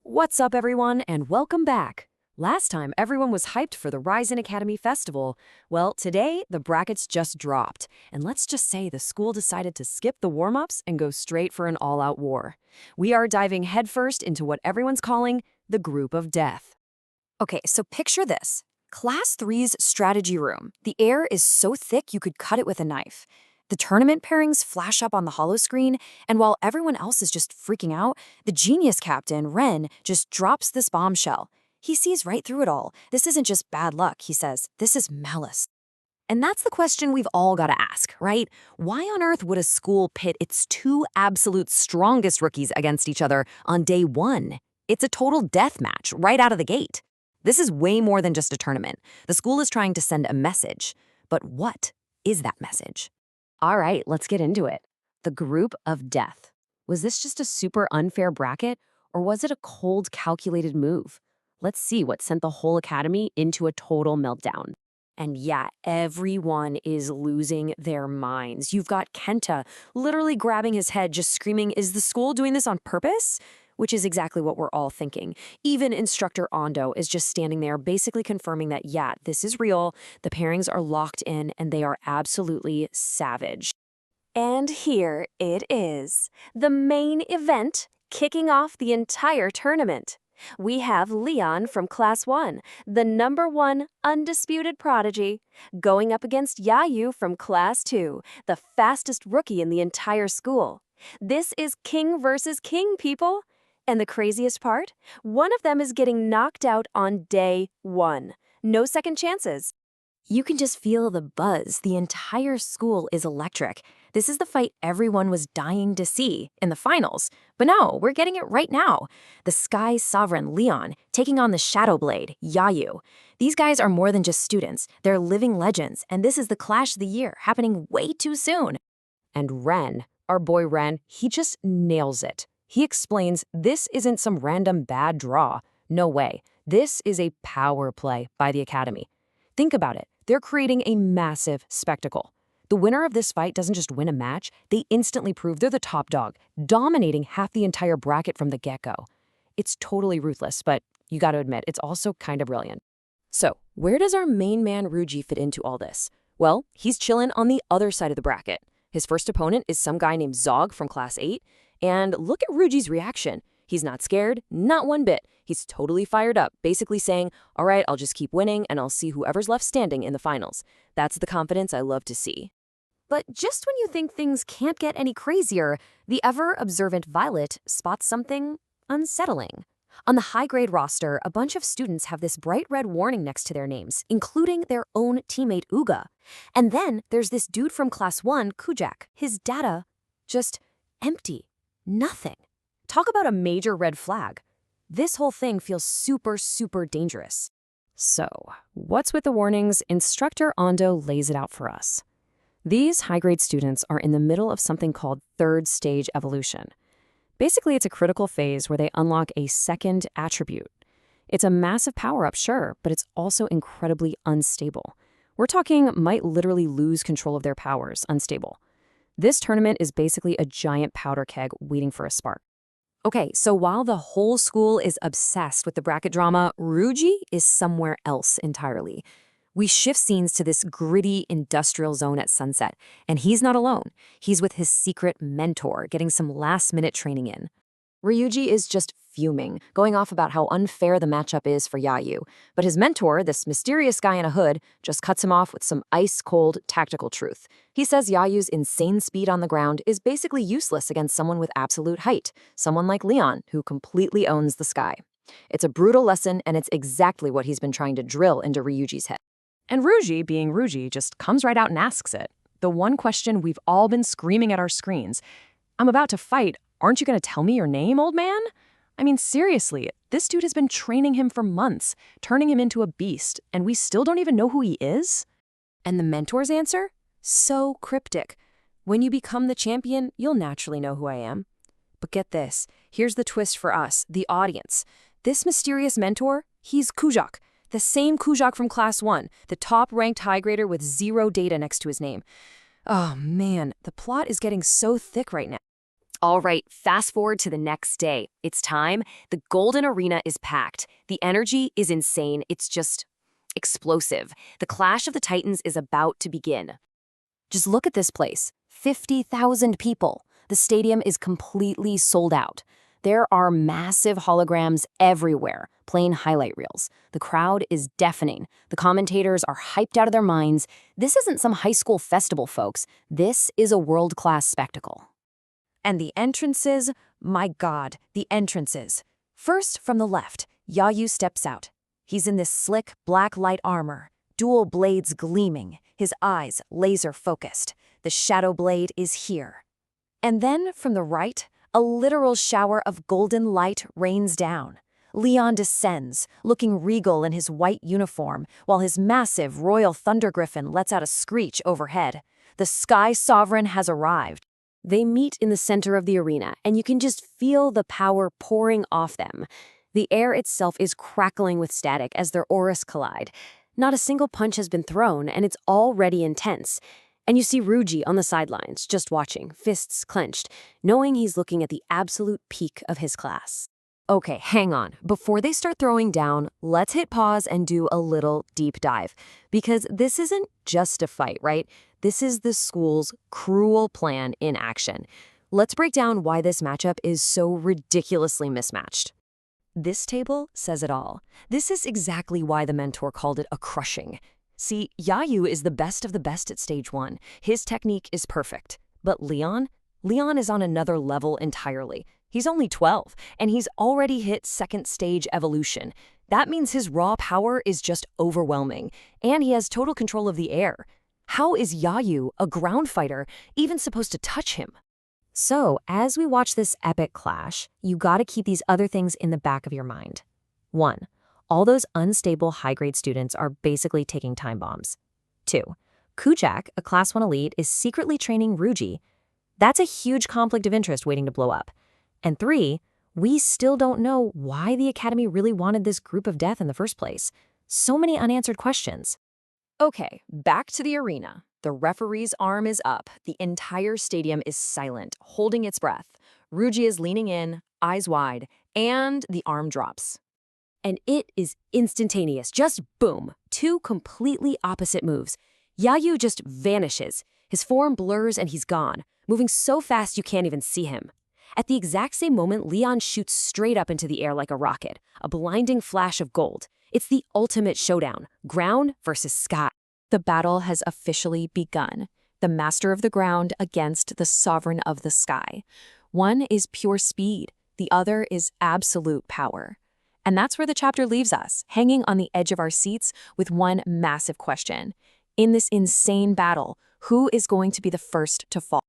What's up, everyone, and welcome back. Last time, everyone was hyped for the Ryzen Academy Festival. Well, today, the brackets just dropped, and let's just say the school decided to skip the warm-ups and go straight for an all-out war. We are diving headfirst into what everyone's calling the group of death. Okay, so picture this. Class 3's strategy room. The air is so thick you could cut it with a knife. The tournament pairings flash up on the holo screen, and while everyone else is just freaking out, the genius captain, Ren, just drops this bombshell. He sees right through it all. This isn't just bad luck, he says. This is malice. And that's the question we've all got to ask, right? Why on earth would a school pit its two absolute strongest rookies against each other on day one? It's a total death match right out of the gate. This is way more than just a tournament. The school is trying to send a message. But what is that message? All right, let's get into it. The group of death. Was this just a super unfair bracket, or was it a cold, calculated move? Let's see what sent the whole academy into a total meltdown. And yeah, everyone is losing their minds. You've got Kenta literally grabbing his head, just screaming, "Is the school doing this on purpose?" Which is exactly what we're all thinking. Even instructor Ando is just standing there basically confirming that, yeah, this is real, the pairings are locked in, and they are absolutely savage. And here it is, the main event kicking off the entire tournament. We have Leon from Class 1, the #1 undisputed prodigy, going up against Yayu from Class 2, the fastest rookie in the entire school. This is king versus king, people. And the craziest part? One of them is getting knocked out on day one. No second chances. You can just feel the buzz. The entire school is electric. This is the fight everyone was dying to see in the finals. But no, we're getting it right now. The Sky Sovereign, Leon, taking on the Shadow Blade, Yayu. These guys are more than just students. They're living legends, and this is the clash of the year, happening way too soon. And Ren, our boy Ren, he just nails it. He explains this isn't some random bad draw. No way. This is a power play by the Academy. Think about it. They're creating a massive spectacle. The winner of this fight doesn't just win a match, they instantly prove they're the top dog, dominating half the entire bracket from the get-go. It's totally ruthless, but you gotta admit, it's also kind of brilliant. So, where does our main man Ruji fit into all this? Well, he's chillin' on the other side of the bracket. His first opponent is some guy named Zog from Class 8, and look at Ruji's reaction. He's not scared, not one bit. He's totally fired up, basically saying, all right, I'll just keep winning and I'll see whoever's left standing in the finals. That's the confidence I love to see. But just when you think things can't get any crazier, the ever-observant Violet spots something unsettling. On the high-grade roster, a bunch of students have this bright red warning next to their names, including their own teammate Uga. And then there's this dude from Class 1, Kujak. His data, just empty. Nothing. Talk about a major red flag. This whole thing feels super, super dangerous. So, what's with the warnings? Instructor Ando lays it out for us. These high-grade students are in the middle of something called third stage evolution. Basically, it's a critical phase where they unlock a second attribute. It's a massive power-up, sure, but it's also incredibly unstable. We're talking might literally lose control of their powers, unstable. This tournament is basically a giant powder keg waiting for a spark. Okay, so while the whole school is obsessed with the bracket drama, Ruji is somewhere else entirely. We shift scenes to this gritty industrial zone at sunset, and he's not alone. He's with his secret mentor, getting some last-minute training in. Ryuji is just fuming, going off about how unfair the matchup is for Yayu. But his mentor, this mysterious guy in a hood, just cuts him off with some ice-cold tactical truth. He says Yayu's insane speed on the ground is basically useless against someone with absolute height, someone like Leon, who completely owns the sky. It's a brutal lesson, and it's exactly what he's been trying to drill into Ryuji's head. And Ruji, being Ruji, just comes right out and asks it. The one question we've all been screaming at our screens. I'm about to fight. Aren't you going to tell me your name, old man? I mean, seriously, this dude has been training him for months, turning him into a beast, and we still don't even know who he is? And the mentor's answer? So cryptic. When you become the champion, you'll naturally know who I am. But get this, here's the twist for us, the audience. This mysterious mentor, he's Kujak, the same Kujak from Class 1, the top-ranked high-grader with 0 data next to his name. Oh man, the plot is getting so thick right now. All right, fast forward to the next day. It's time. The golden arena is packed. The energy is insane. It's just explosive. The clash of the titans is about to begin. Just look at this place. 50,000 people. The stadium is completely sold out. There are massive holograms everywhere, playing highlight reels. The crowd is deafening. The commentators are hyped out of their minds. This isn't some high school festival, folks. This is a world-class spectacle. And the entrances, my God, the entrances. First, from the left, Yayu steps out. He's in this slick black light armor, dual blades gleaming, his eyes laser-focused. The shadow blade is here. And then, from the right, a literal shower of golden light rains down. Leon descends, looking regal in his white uniform, while his massive royal thunder griffin lets out a screech overhead. The Sky Sovereign has arrived. They meet in the center of the arena, and you can just feel the power pouring off them. The air itself is crackling with static as their auras collide. Not a single punch has been thrown, and it's already intense. And you see Ruji on the sidelines, just watching, fists clenched, knowing he's looking at the absolute peak of his class. Okay, hang on. Before they start throwing down, let's hit pause and do a little deep dive. Because this isn't just a fight, right? This is the school's cruel plan in action. Let's break down why this matchup is so ridiculously mismatched. This table says it all. This is exactly why the mentor called it a crushing. See, Yayu is the best of the best at stage 1. His technique is perfect. But Leon is on another level entirely. He's only 12, and he's already hit second stage evolution. That means his raw power is just overwhelming, and he has total control of the air. How is Yayu, a ground fighter, even supposed to touch him? So, as we watch this epic clash, you gotta keep these other things in the back of your mind. 1. All those unstable high-grade students are basically taking time bombs. 2. Kujak, a Class 1 elite, is secretly training Ruji. That's a huge conflict of interest waiting to blow up. And 3, we still don't know why the Academy really wanted this group of death in the first place. So many unanswered questions. Okay, back to the arena. The referee's arm is up. The entire stadium is silent, holding its breath. Ruji is leaning in, eyes wide, and the arm drops. And it is instantaneous, just boom. 2 completely opposite moves. Yayu just vanishes. His form blurs and he's gone, moving so fast you can't even see him. At the exact same moment, Leon shoots straight up into the air like a rocket, a blinding flash of gold. It's the ultimate showdown, ground versus sky. The battle has officially begun. The master of the ground against the sovereign of the sky. One is pure speed, the other is absolute power. And that's where the chapter leaves us, hanging on the edge of our seats with one massive question. In this insane battle, who is going to be the first to fall?